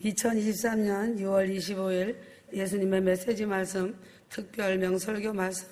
2023년 6월 25일 예수님의 메시지 말씀, 특별 명설교 말씀.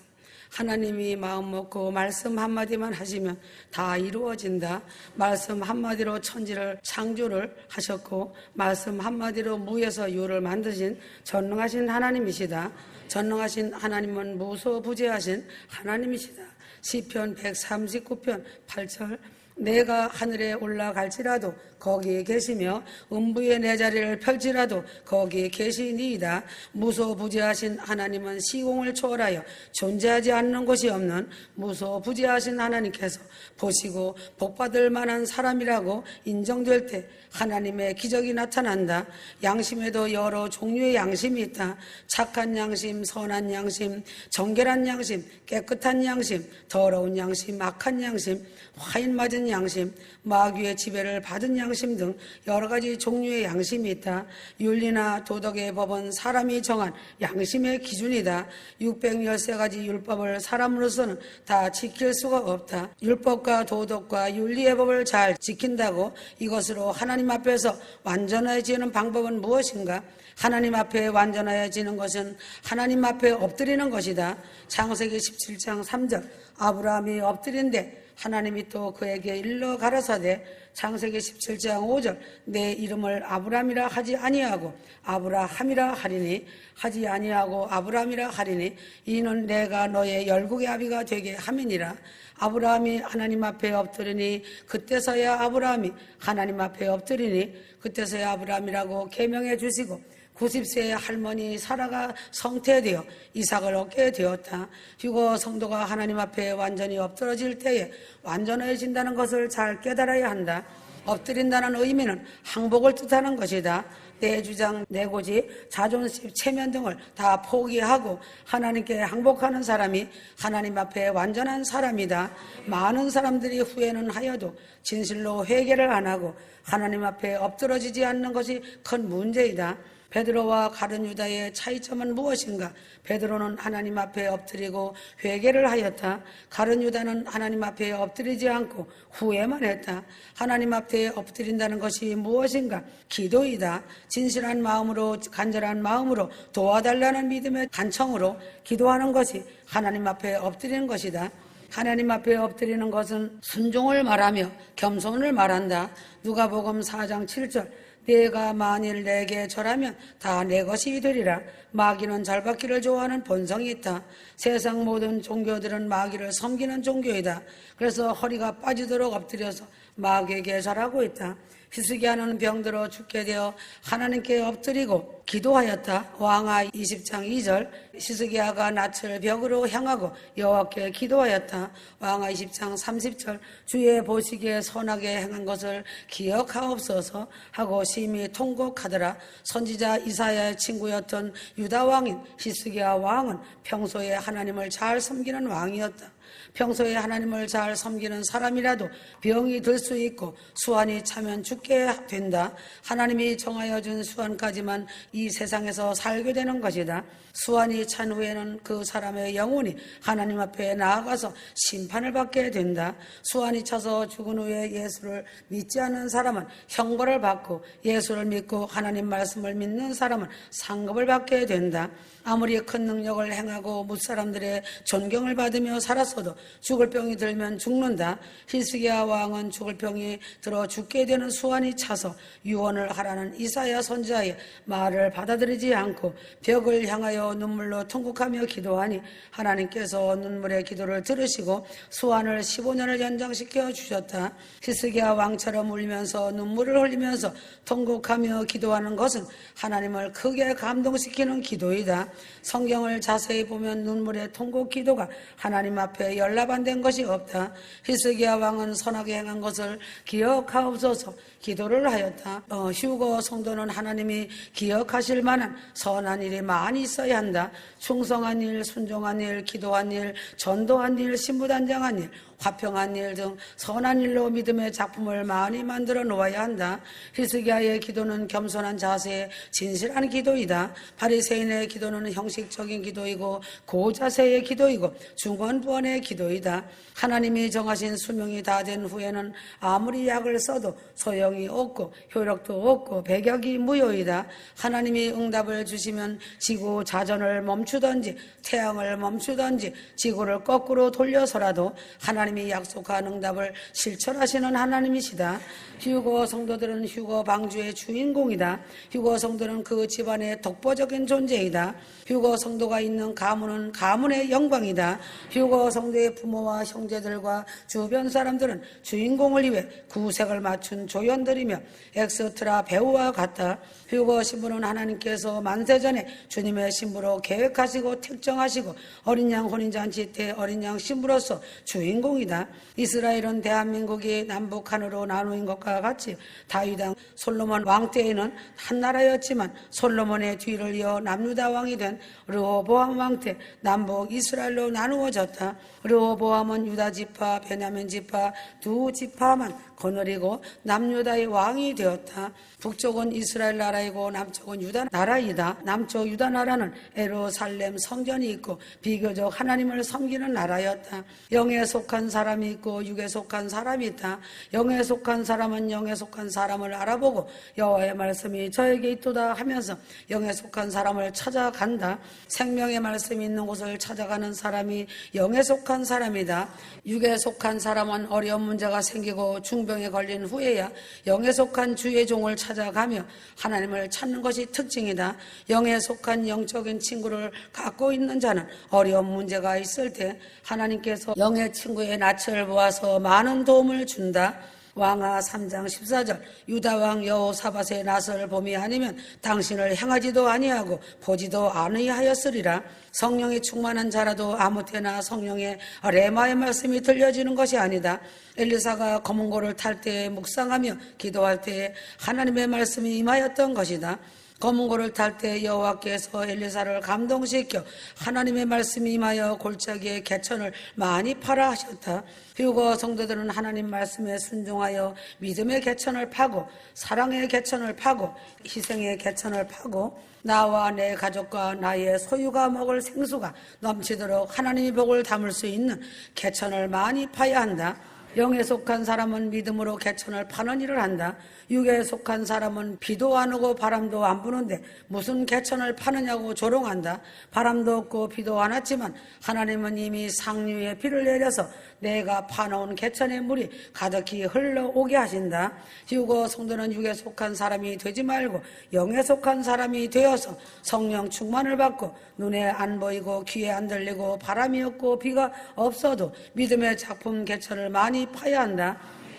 하나님이 마음 먹고 말씀 한마디만 하시면 다 이루어진다. 말씀 한마디로 천지를 창조를 하셨고 말씀 한마디로 무에서 유를 만드신 전능하신 하나님이시다. 전능하신 하나님은 무소부재하신 하나님이시다. 시편 139편 8절. 내가 하늘에 올라갈지라도 거기에 계시며 음부에 내 자리를 펼지라도 거기에 계시니이다. 무소부재하신 하나님은 시공을 초월하여 존재하지 않는 곳이 없는 무소부재하신 하나님께서 보시고 복받을 만한 사람이라고 인정될 때 하나님의 기적이 나타난다. 양심에도 여러 종류의 양심이 있다. 착한 양심, 선한 양심, 정결한 양심, 깨끗한 양심, 더러운 양심, 악한 양심, 화인 맞은 양심, 마귀의 지배를 받은 양심 등 여러 가지 종류의 양심이 있다. 윤리나 도덕의 법은 사람이 정한 양심의 기준이다. 613가지 율법을 사람으로서는 다 지킬 수가 없다. 율법과 도덕과 윤리의 법을 잘 지킨다고 이것으로 하나님 앞에서 완전해지는 방법은 무엇인가? 하나님 앞에 완전해지는 것은 하나님 앞에 엎드리는 것이다. 창세기 17장 3절. 아브라함이 엎드린데 하나님이 또 그에게 일러 가라사대. 창세기 17장 5절. 내 이름을 아브라함이라 하지 아니하고 아브라함이라 하리니 하지 아니하고 아브라함이라 하리니 이는 내가 너의 열국의 아비가 되게 함이니라. 아브라함이 하나님 앞에 엎드리니 그때서야 아브라함이 하나님 앞에 엎드리니 그때서야 아브라함이라고 계명해 주시고 90세의 할머니 사라가 성태되어 이삭을 얻게 되었다. 휴거 성도가 하나님 앞에 완전히 엎드러질 때에 완전해진다는 것을 잘 깨달아야 한다. 엎드린다는 의미는 항복을 뜻하는 것이다. 내 주장, 내 고집, 자존심, 체면 등을 다 포기하고 하나님께 항복하는 사람이 하나님 앞에 완전한 사람이다. 많은 사람들이 후회는 하여도 진실로 회개를 안 하고 하나님 앞에 엎드러지지 않는 것이 큰 문제이다. 베드로와 가룟 유다의 차이점은 무엇인가? 베드로는 하나님 앞에 엎드리고 회개를 하였다. 가룟 유다는 하나님 앞에 엎드리지 않고 후회만 했다. 하나님 앞에 엎드린다는 것이 무엇인가? 기도이다. 진실한 마음으로, 간절한 마음으로 도와달라는 믿음의 간청으로 기도하는 것이 하나님 앞에 엎드리는 것이다. 하나님 앞에 엎드리는 것은 순종을 말하며 겸손을 말한다. 누가복음 4장 7절. 내가 만일 내게 절하면 다 내 것이 되리라. 마귀는 잘 받기를 좋아하는 본성이 있다. 세상 모든 종교들은 마귀를 섬기는 종교이다. 그래서 허리가 빠지도록 엎드려서 마귀에게 절하고 있다. 히스기야는 병들어 죽게 되어 하나님께 엎드리고 기도하였다. 왕하 20장 2절. 히스기야가 낯을 벽으로 향하고 여호와께 기도하였다. 왕하 20장 30절. 주의 보시기에 선하게 행한 것을 기억하옵소서 하고 심히 통곡하더라. 선지자 이사야의 친구였던 유다 왕인 히스기야 왕은 평소에 하나님을 잘 섬기는 왕이었다. 평소에 하나님을 잘 섬기는 사람이라도 병이 들 수 있고 수환이 차면 죽게 된다. 하나님이 정하여 준 수환까지만 이 세상에서 살게 되는 것이다. 수환이 찬 후에는 그 사람의 영혼이 하나님 앞에 나아가서 심판을 받게 된다. 수환이 차서 죽은 후에 예수를 믿지 않는 사람은 형벌을 받고 예수를 믿고 하나님 말씀을 믿는 사람은 상급을 받게 된다. 아무리 큰 능력을 행하고 무사람들의 존경을 받으며 살았어도 죽을 병이 들면 죽는다. 히스기야 왕은 죽을 병이 들어 죽게 되는 수환이 차서 유언을 하라는 이사야 선지자의 말을 받아들이지 않고 벽을 향하여 눈물로 통곡하며 기도하니 하나님께서 눈물의 기도를 들으시고 수환을 15년을 연장시켜 주셨다. 히스기야 왕처럼 울면서 눈물을 흘리면서 통곡하며 기도하는 것은 하나님을 크게 감동시키는 기도이다. 성경을 자세히 보면 눈물의 통곡 기도가 하나님 앞에 연락안된 것이 없다. 히스기야 왕은 선하게 행한 것을 기억하옵소서 기도를 하였다. 휴거 성도는 하나님이 기억하실 만한 선한 일이 많이 있어야 한다. 충성한 일, 순종한 일, 기도한 일, 전도한 일, 신부단장한 일, 화평한 일 등 선한 일로 믿음의 작품을 많이 만들어 놓아야 한다. 히스기야의 기도는 겸손한 자세의 진실한 기도이다. 바리새인의 기도는 형식적인 기도이고 고자세의 기도이고 중언부언의 기도이다. 하나님이 정하신 수명이 다 된 후에는 아무리 약을 써도 소용이 없고 효력도 없고 배격이 무효이다. 하나님이 응답을 주시면 지구 자전을 멈추든지 태양을 멈추든지 지구를 거꾸로 돌려서라도 하나님이 약속한 응답을 실천하시는 하나님이시다. 휴거 성도들은 휴거 방주의 주인공이다. 휴거 성도는 그 집안의 독보적인 존재이다. 휴거 성도가 있는 가문은 가문의 영광이다. 휴거 성도의 부모와 형제들과 주변 사람들은 주인공을 위해 구색을 맞춘 조연들이며 엑스트라 배우와 같다. 휴거 신부는 하나님께서 만세전에 주님의 신부로 계획하시고 특정하시고 어린 양 혼인잔치 때 어린 양 신부로서 주인공이다. 이스라엘은 대한민국이 남북한으로 나누인 것과 같이 다윗왕 솔로몬 왕 때에는 한 나라였지만 솔로몬의 뒤를 이어 남유다 왕이 된 르호보암 왕 때 남북 이스라엘로 나누어졌다. 르호보암은 유다 지파, 베냐민 지파 두 지파만 거느리고 남유다의 왕이 되었다. 북쪽은 이스라엘 나라이고 남쪽은 유다 나라이다. 남쪽 유다 나라는 예루살렘 성전이 있고 비교적 하나님을 섬기는 나라였다. 영에 속한 사람이 있고 육에 속한 사람이 있다. 영에 속한 사람은 영에 속한 사람을 알아보고 여호와의 말씀이 저에게 있도다 하면서 영에 속한 사람을 찾아간다. 생명의 말씀이 있는 곳을 찾아가는 사람이 영에 속한 사람이다. 육에 속한 사람은 어려운 문제가 생기고 중병에 걸린 후에야 영에 속한 주의 종을 찾아가며 하나님을 찾는 것이 특징이다. 영에 속한 영적인 친구를 갖고 있는 자는 어려운 문제가 있을 때 하나님께서 영의 친구의 낯을 보아서 많은 도움을 준다. 왕하 3장 14절 유다왕 여호사밧의 낯을 봄이 아니면 당신을 행하지도 아니하고 보지도 아니하였으리라. 성령이 충만한 자라도 아무 때나 성령의 레마의 말씀이 들려지는 것이 아니다. 엘리사가 검은 고를 탈 때 묵상하며 기도할 때 하나님의 말씀이 임하였던 것이다. 검은 고를 탈 때 여호와께서 엘리사를 감동시켜 하나님의 말씀이 임하여 골짜기에 개천을 많이 파라 하셨다. 휴거 성도들은 하나님 말씀에 순종하여 믿음의 개천을 파고 사랑의 개천을 파고 희생의 개천을 파고 나와 내 가족과 나의 소유가 먹을 생수가 넘치도록 하나님의 복을 담을 수 있는 개천을 많이 파야 한다. 영에 속한 사람은 믿음으로 개천을 파는 일을 한다. 육에 속한 사람은 비도 안 오고 바람도 안 부는데 무슨 개천을 파느냐고 조롱한다. 바람도 없고 비도 안 왔지만 하나님은 이미 상류에 비를 내려서 내가 파놓은 개천의 물이 가득히 흘러오게 하신다. 휴거 성도는 육에 속한 사람이 되지 말고 영에 속한 사람이 되어서 성령 충만을 받고 눈에 안 보이고 귀에 안 들리고 바람이 없고 비가 없어도 믿음의 작품 개천을 많이 파야 한다.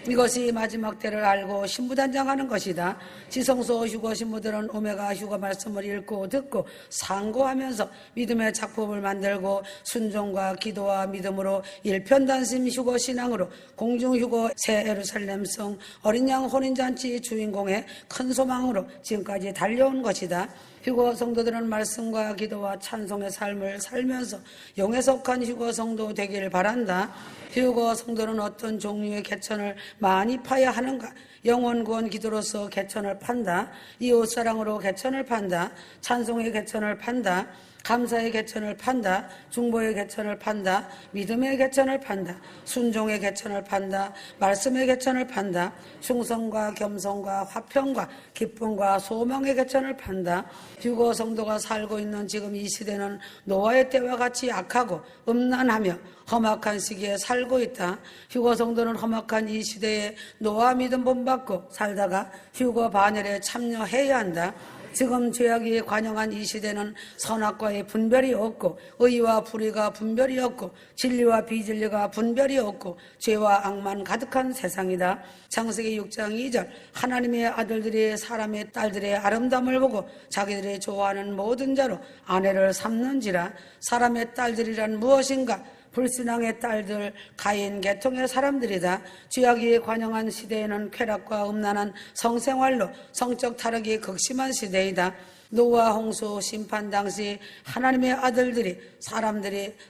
이것이 마지막 때를 알고 신부단장하는 것이다. 지성소 휴거 신부들은 오메가 휴거 말씀을 읽고 듣고 상고하면서 믿음의 작품을 만들고 순종과 기도와 믿음으로 일편단심 휴거 신앙으로 공중 휴거 새 예루살렘 성 어린 양 혼인잔치 주인공의 큰 소망으로 지금까지 달려온 것이다. 휴거 성도들은 말씀과 기도와 찬송의 삶을 살면서 영에 속한 휴거 성도 되기를 바란다. 휴거 성도는 어떤 종류의 개천을 많이 파야 하는가? 영원 구원 기도로서 개천을 판다. 이웃사랑으로 개천을 판다. 찬송의 개천을 판다. 감사의 개천을 판다. 중보의 개천을 판다. 믿음의 개천을 판다. 순종의 개천을 판다. 말씀의 개천을 판다. 충성과 겸손과 화평과 기쁨과 소망의 개천을 판다. 휴거 성도가 살고 있는 지금 이 시대는 노아의 때와 같이 악하고 음란하며 험악한 시기에 살고 있다. 휴거 성도는 험악한 이 시대에 노아 믿음 본받고 살다가 휴거 반열에 참여해야 한다. 지금 죄악이 관영한 이 시대는 선악과의 분별이 없고 의와 불의가 분별이 없고 진리와 비진리가 분별이 없고 죄와 악만 가득한 세상이다. 창세기 6장 2절 하나님의 아들들이 사람의 딸들의 아름다움을 보고 자기들이 좋아하는 모든 자로 아내를 삼는지라. 사람의 딸들이란 무엇인가? 불신앙의 딸들, 가인 계통의 사람들이다. 죄악이 관영한 시대에는 쾌락과 음란한 성생활로 성적 타락이 극심한 시대이다. 노아 홍수 심판 당시 하나님의 아들들이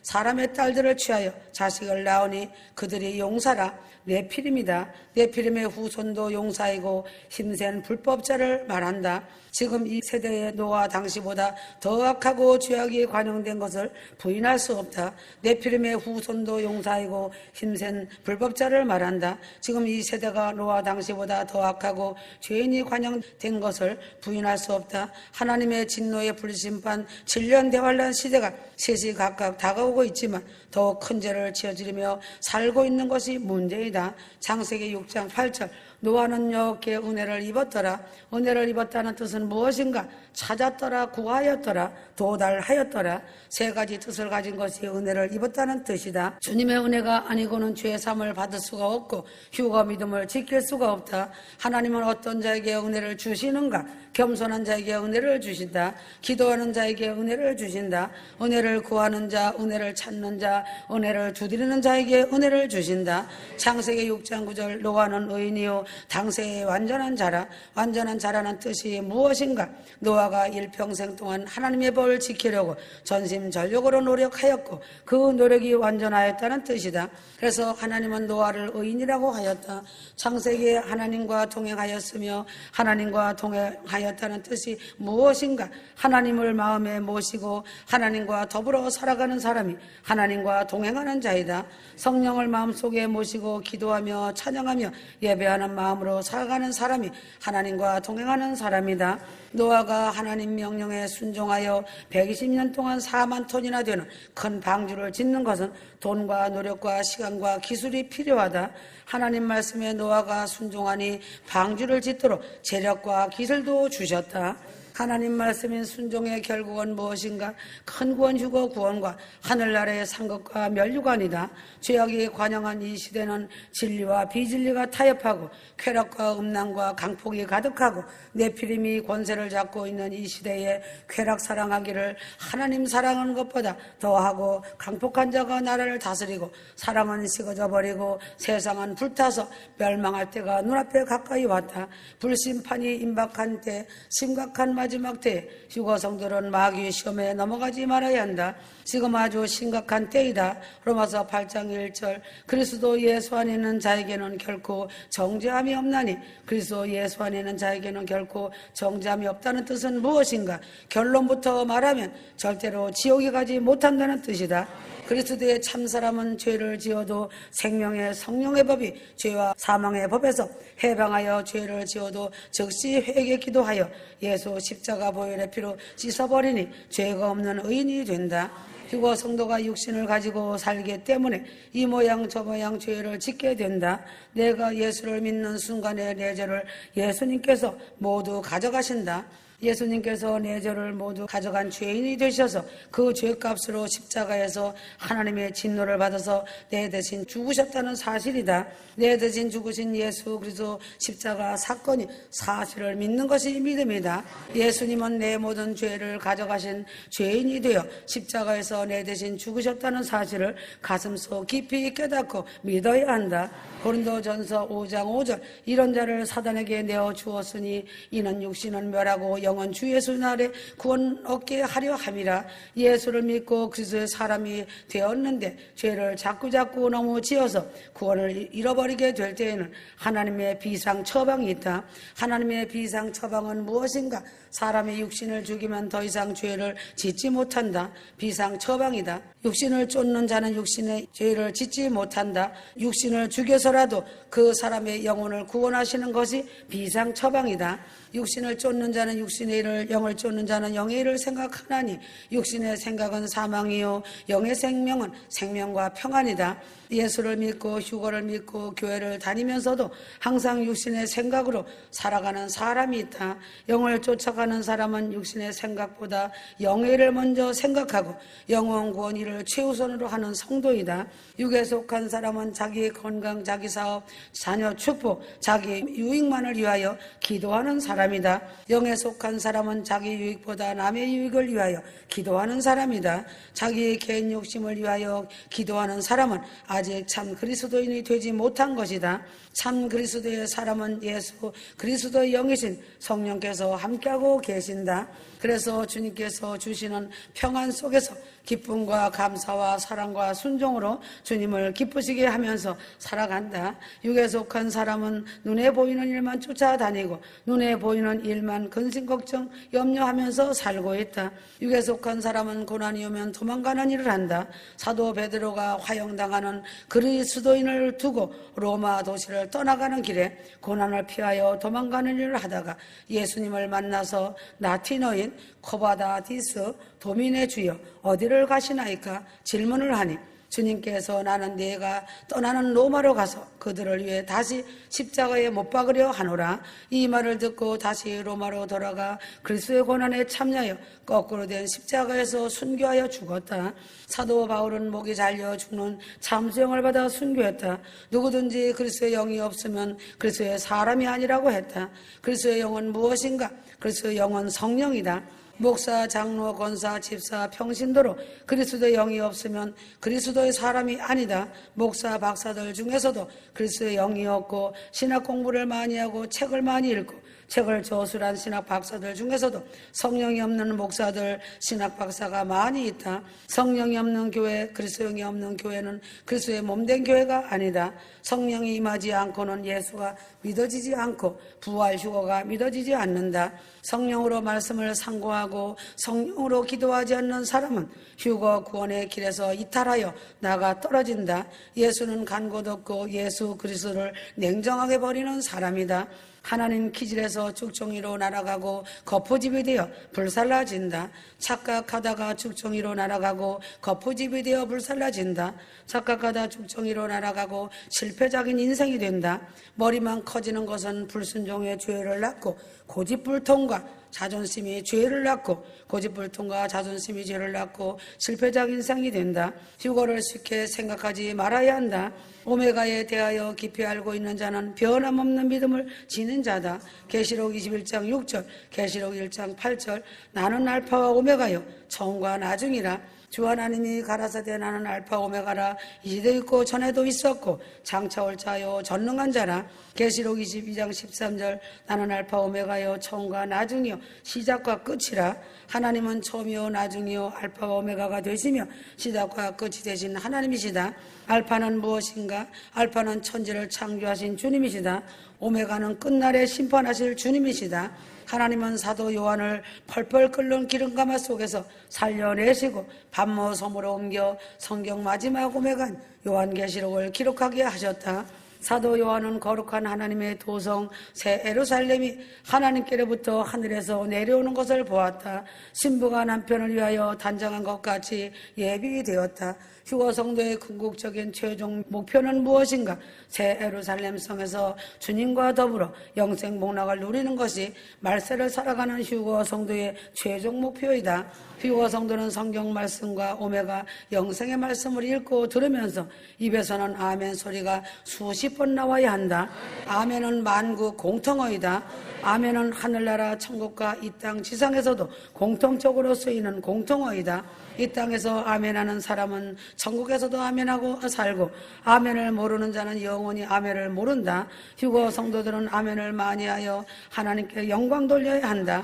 사람의 딸들을 취하여 자식을 낳으니 그들이 용사라 네피림이다. 네피림의 후손도 용사이고 힘센 불법자를 말한다. 지금 이 세대의 노아 당시보다 더 악하고 죄악이 관영된 것을 부인할 수 없다. 네피림의 후손도 용사이고 힘센 불법자를 말한다. 지금 이 세대가 노아 당시보다 더 악하고 죄인이 관영된 것을 부인할 수 없다. 하나님의 진노의 불심판 7년 대환란 시대가 셋이 각각 다가오고 있지만 더 큰 죄를 지어지며 살고 있는 것이 문제이다. 창세기 6장 8절 노아는 여호와께 은혜를 입었더라. 은혜를 입었다는 뜻은 무엇인가? 찾았더라, 구하였더라, 도달하였더라. 세 가지 뜻을 가진 것이 은혜를 입었다는 뜻이다. 주님의 은혜가 아니고는 죄 사함을 받을 수가 없고 휴거 믿음을 지킬 수가 없다. 하나님은 어떤 자에게 은혜를 주시는가? 겸손한 자에게 은혜를 주신다. 기도하는 자에게 은혜를 주신다. 은혜를 구하는 자, 은혜를 찾는 자, 은혜를 두드리는 자에게 은혜를 주신다. 창세기 6장 9절 노아는 의인이요 당세의 완전한 자라. 완전한 자라는 뜻이 무엇인가? 노아가 일평생 동안 하나님의 법을 지키려고 전심전력으로 노력하였고 그 노력이 완전하였다는 뜻이다. 그래서 하나님은 노아를 의인이라고 하였다. 창세기에 하나님과 동행하였으며 하나님과 동행하였다는 뜻이 무엇인가? 하나님을 마음에 모시고 하나님과 더불어 살아가는 사람이 하나님과 동행하는 자이다. 성령을 마음속에 모시고 기도하며 찬양하며 예배하는 마음으로 살아가는 사람이 하나님과 동행하는 사람이다. 노아가 하나님 명령에 순종하여 120년 동안 4만 톤이나 되는 큰 방주를 짓는 것은 돈과 노력과 시간과 기술이 필요하다. 하나님 말씀에 노아가 순종하니 방주를 짓도록 재력과 기술도 주셨다. 하나님 말씀인 순종의 결국은 무엇인가? 큰 구원, 휴거 구원과 하늘나라의 상급과 멸류관이다. 죄악이 관영한 이 시대는 진리와 비진리가 타협하고 쾌락과 음란과 강폭이 가득하고 네피림이 권세를 잡고 있는 이 시대에 쾌락 사랑하기를 하나님 사랑하는 것보다 더하고 강폭한 자가 나라를 다스리고 사랑은 식어져 버리고 세상은 불타서 멸망할 때가 눈앞에 가까이 왔다. 불심판이 임박한 때 심각한 마지막 때에 휴거 성도는 마귀의 시험에 넘어가지 말아야 한다. 지금 아주 심각한 때이다. 로마서 8장 1절 그리스도 예수 안에 있는 자에게는 결코 정죄함이 없나니 그리스도 예수 안에 있는 자에게는 결코 정죄함이 없다는 뜻은 무엇인가? 결론부터 말하면 절대로 지옥에 가지 못한다는 뜻이다. 그리스도의 참사람은 죄를 지어도 생명의 성령의 법이 죄와 사망의 법에서 해방하여 죄를 지어도 즉시 회개 기도하여 예수 십자가 보혈의 피로 씻어버리니 죄가 없는 의인이 된다. 휴거 성도가 육신을 가지고 살기 때문에 이 모양 저 모양 죄를 짓게 된다. 내가 예수를 믿는 순간에 내 죄를 예수님께서 모두 가져가신다. 예수님께서 내 죄를 모두 가져간 죄인이 되셔서 그 죄값으로 십자가에서 하나님의 진노를 받아서 내 대신 죽으셨다는 사실이다. 내 대신 죽으신 예수 그리스도 십자가 사건이 사실을 믿는 것이 믿음이다. 예수님은 내 모든 죄를 가져가신 죄인이 되어 십자가에서 내 대신 죽으셨다는 사실을 가슴속 깊이 깨닫고 믿어야 한다. 고린도전서 5장 5절 이런 자를 사단에게 내어 주었으니 이는 육신은 멸하고 영은 주 예수 날에 구원 얻게 하려 함이라. 예수를 믿고 그리스도의 사람이 되었는데 죄를 자꾸자꾸 너무 지어서 구원을 잃어버리게 될 때에는 하나님의 비상 처방이 있다. 하나님의 비상 처방은 무엇인가? 사람이 육신을 죽이면 더 이상 죄를 짓지 못한다. 비상 처방이다. 육신을 쫓는 자는 육신의 죄를 짓지 못한다. 육신을 죽여서라도 그 사람의 영혼을 구원하시는 것이 비상 처방이다. 육신을 쫓는 자는 육신의 일을, 영을 쫓는 자는 영의 일을 생각하나니 육신의 생각은 사망이요 영의 생명은 생명과 평안이다. 예수를 믿고 휴거를 믿고 교회를 다니면서도 항상 육신의 생각으로 살아가는 사람이 있다. 영을 쫓아가는 사람은 육신의 생각보다 영의 일을 먼저 생각하고 영혼 구원 일을 최우선으로 하는 성도이다. 육에 속한 사람은 자기 건강, 자기 사업, 자녀 축복, 자기 유익만을 위하여 기도하는 사람이다. 영에 속한 속한 사람은 자기 유익보다 남의 유익을 위하여 기도하는 사람이다. 자기의 개인 욕심을 위하여 기도하는 사람은 아직 참 그리스도인이 되지 못한 것이다. 참 그리스도의 사람은 예수 그리스도의 영이신 성령께서 함께하고 계신다. 그래서 주님께서 주시는 평안 속에서 기쁨과 감사와 사랑과 순종으로 주님을 기쁘시게 하면서 살아간다. 육에 속한 사람은 눈에 보이는 일만 쫓아다니고 눈에 보이는 일만 근심 걱정 염려하면서 살고 있다. 육에 속한 사람은 고난이 오면 도망가는 일을 한다. 사도 베드로가 화형당하는 그리스도인을 두고 로마 도시를 떠나가는 길에 고난을 피하여 도망가는 일을 하다가 예수님을 만나서 라틴어인 코바다디스 도민의 주여 어디를 가시나이까 질문을 하니 주님께서 나는 네가 떠나는 로마로 가서 그들을 위해 다시 십자가에 못 박으려 하노라. 이 말을 듣고 다시 로마로 돌아가 그리스도의 고난에 참여하여 거꾸로 된 십자가에서 순교하여 죽었다. 사도 바울은 목이 잘려 죽는 참수형을 받아 순교했다. 누구든지 그리스도의 영이 없으면 그리스도의 사람이 아니라고 했다. 그리스도의 영은 무엇인가? 그리스도의 영은 성령이다. 목사, 장로, 권사, 집사, 평신도로 그리스도의 영이 없으면 그리스도의 사람이 아니다. 목사, 박사들 중에서도 그리스도의 영이 없고 신학 공부를 많이 하고 책을 많이 읽고 책을 저술한 신학 박사들 중에서도 성령이 없는 목사들, 신학 박사가 많이 있다. 성령이 없는 교회, 그리스도의 영이 없는 교회는 그리스도의 몸된 교회가 아니다. 성령이 임하지 않고는 예수가 믿어지지 않고 부활 휴거가 믿어지지 않는다. 성령으로 말씀을 상고하고 성령으로 기도하지 않는 사람은 휴거 구원의 길에서 이탈하여 나가 떨어진다. 예수는 간 곳 없고 예수 그리스도를 냉정하게 버리는 사람이다. 하나님 기질에서 쭉정이로 날아가고 거푸집이 되어 불살라진다. 착각하다가 쭉정이로 날아가고 거푸집이 되어 불살라진다. 착각하다 쭉정이로 날아가고 실패적인 인생이 된다. 머리만 커지는 것은 불순종의 죄를 낳고 고집불통과 자존심이 죄를 낳고 고집불통과 자존심이 죄를 낳고 실패적 인생이 된다. 휴거를 쉽게 생각하지 말아야 한다. 오메가에 대하여 깊이 알고 있는 자는 변함없는 믿음을 지닌 자다. 계시록 21장 6절, 계시록 1장 8절. 나는 알파와 오메가요 처음과 나중이라. 주 하나님이 가라사대 나는 알파 오메가라. 이제도 있고 전에도 있었고 장차 올 자요 전능한 자라. 계시록 22장 13절 나는 알파 오메가요 처음과 나중이요 시작과 끝이라. 하나님은 처음이요 나중이요 알파와 오메가가 되시며 시작과 끝이 되신 하나님이시다. 알파는 무엇인가? 알파는 천지를 창조하신 주님이시다. 오메가는 끝날에 심판하실 주님이시다. 하나님은 사도 요한을 펄펄 끓는 기름가마 속에서 살려내시고 반모섬으로 옮겨 성경 마지막 오메간 요한계시록을 기록하게 하셨다. 사도 요한은 거룩한 하나님의 도성 새 예루살렘이 하나님께로부터 하늘에서 내려오는 것을 보았다. 신부가 남편을 위하여 단장한 것 같이 예비되었다. 휴거 성도의 궁극적인 최종 목표는 무엇인가? 새 예루살렘 성에서 주님과 더불어 영생 복락을 누리는 것이 말세를 살아가는 휴거 성도의 최종 목표이다. 휴거 성도는 성경 말씀과 오메가 영생의 말씀을 읽고 들으면서 입에서는 아멘 소리가 수십 번 나와야 한다. 아멘은 만국 공통어이다. 아멘은 하늘나라 천국과 이 땅 지상에서도 공통적으로 쓰이는 공통어이다. 이 땅에서 아멘하는 사람은 천국에서도 아멘하고 살고 아멘을 모르는 자는 영원히 아멘을 모른다. 휴거 성도들은 아멘을 많이 하여 하나님께 영광 돌려야 한다.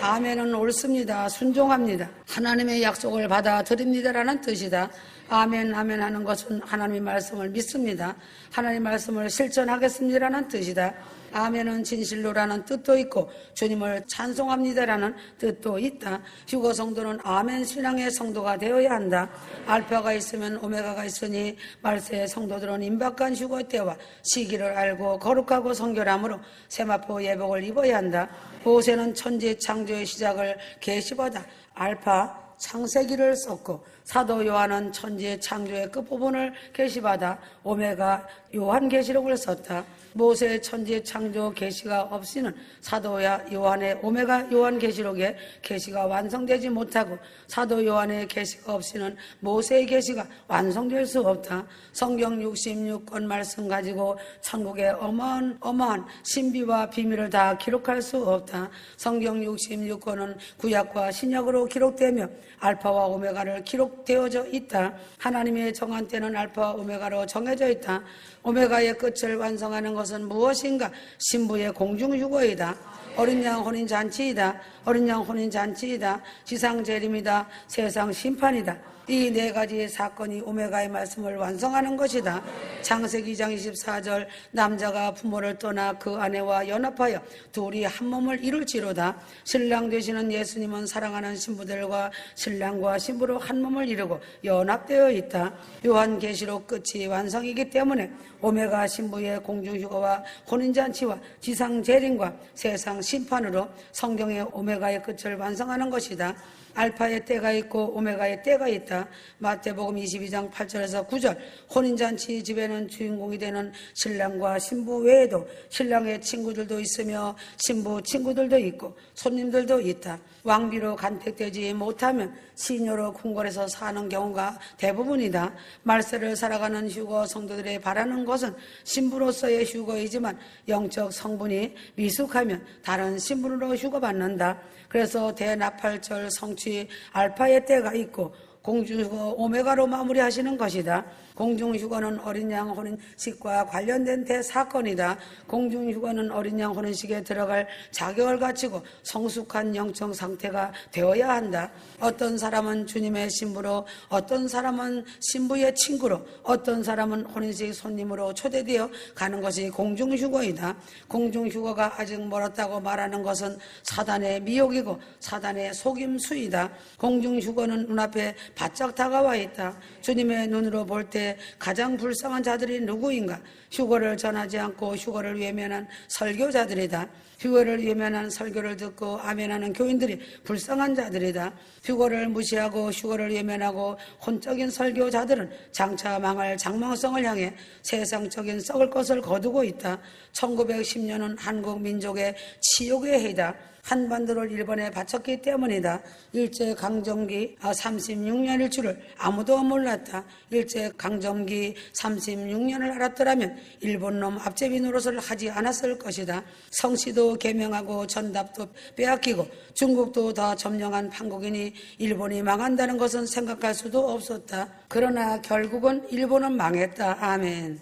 아멘은 옳습니다. 순종합니다. 하나님의 약속을 받아들입니다라는 뜻이다. 아멘 아멘 하는 것은 하나님의 말씀을 믿습니다. 하나님의 말씀을 실천하겠습니다라는 뜻이다. 아멘은 진실로라는 뜻도 있고 주님을 찬송합니다라는 뜻도 있다. 휴거 성도는 아멘 신앙의 성도가 되어야 한다. 알파가 있으면 오메가가 있으니 말세의 성도들은 임박한 휴거 때와 시기를 알고 거룩하고 성결함으로 세마포 예복을 입어야 한다. 모세는 천지 창조의 시작을 계시받아 알파 창세기를 썼고 사도 요한은 천지 창조의 끝부분을 계시받아 오메가 요한계시록을 썼다. 모세의 천지 창조 계시가 없이는 사도 요한의 오메가 요한계시록의 계시가 완성되지 못하고 사도 요한의 계시가 없이는 모세의 계시가 완성될 수 없다. 성경 66권 말씀 가지고 천국의 어마어마한 신비와 비밀을 다 기록할 수 없다. 성경 66권은 구약과 신약으로 기록되며 알파와 오메가를 기록되어져 있다. 하나님의 정한 때는 알파와 오메가로 정해져 있다. 오메가의 끝을 완성하는 것은 무엇인가? 신부의 공중휴거이다. 어린 양 혼인잔치이다. 어린 양 혼인잔치이다. 지상 재림이다. 세상 심판이다. 이 네 가지 사건이 오메가의 말씀을 완성하는 것이다. 창세기 2장 24절 남자가 부모를 떠나 그 아내와 연합하여 둘이 한 몸을 이룰지로다. 신랑 되시는 예수님은 사랑하는 신부들과 신랑과 신부로 한 몸을 이루고 연합되어 있다. 요한계시록 끝이 완성이기 때문에 오메가 신부의 공중휴거와 혼인잔치와 지상 재림과 세상 심판으로 성경의 오메가의 끝을 완성하는 것이다. 알파의 때가 있고 오메가의 때가 있다. 마태복음 22장 8절에서 9절 혼인잔치 집에는 주인공이 되는 신랑과 신부 외에도 신랑의 친구들도 있으며 신부 친구들도 있고 손님들도 있다. 왕비로 간택되지 못하면 시녀로 궁궐에서 사는 경우가 대부분이다. 말세를 살아가는 휴거 성도들이 바라는 것은 신부로서의 휴거이지만 영적 성분이 미숙하면 다른 신분으로 휴거받는다. 그래서 대나팔절 성취 알파의 때가 있고 공중휴거 오메가로 마무리하시는 것이다. 공중휴거는 어린 양 혼인식과 관련된 대사건이다. 공중휴거는 어린 양 혼인식에 들어갈 자격을 갖추고 성숙한 영적 상태가 되어야 한다. 어떤 사람은 주님의 신부로, 어떤 사람은 신부의 친구로, 어떤 사람은 혼인식 손님으로 초대되어 가는 것이 공중휴거이다. 공중휴거가 아직 멀었다고 말하는 것은 사단의 미혹이고 사단의 속임수이다. 공중휴거는 눈앞에 바짝 다가와 있다. 주님의 눈으로 볼 때 가장 불쌍한 자들이 누구인가? 휴거를 전하지 않고 휴거를 외면한 설교자들이다. 휴거를 외면한 설교를 듣고 아멘하는 교인들이 불쌍한 자들이다. 휴거를 무시하고 휴거를 외면하고 혼적인 설교자들은 장차 망할 장망성을 향해 세상적인 썩을 것을 거두고 있다. 1910년은 한국 민족의 치욕의 해이다. 한반도를 일본에 바쳤기 때문이다. 일제강점기 36년일 줄을 아무도 몰랐다. 일제강점기 36년을 알았더라면 일본놈 앞제비 노릇을 하지 않았을 것이다. 성씨도 개명하고 전답도 빼앗기고 중국도 더 점령한 판국이니 일본이 망한다는 것은 생각할 수도 없었다. 그러나 결국은 일본은 망했다. 아멘.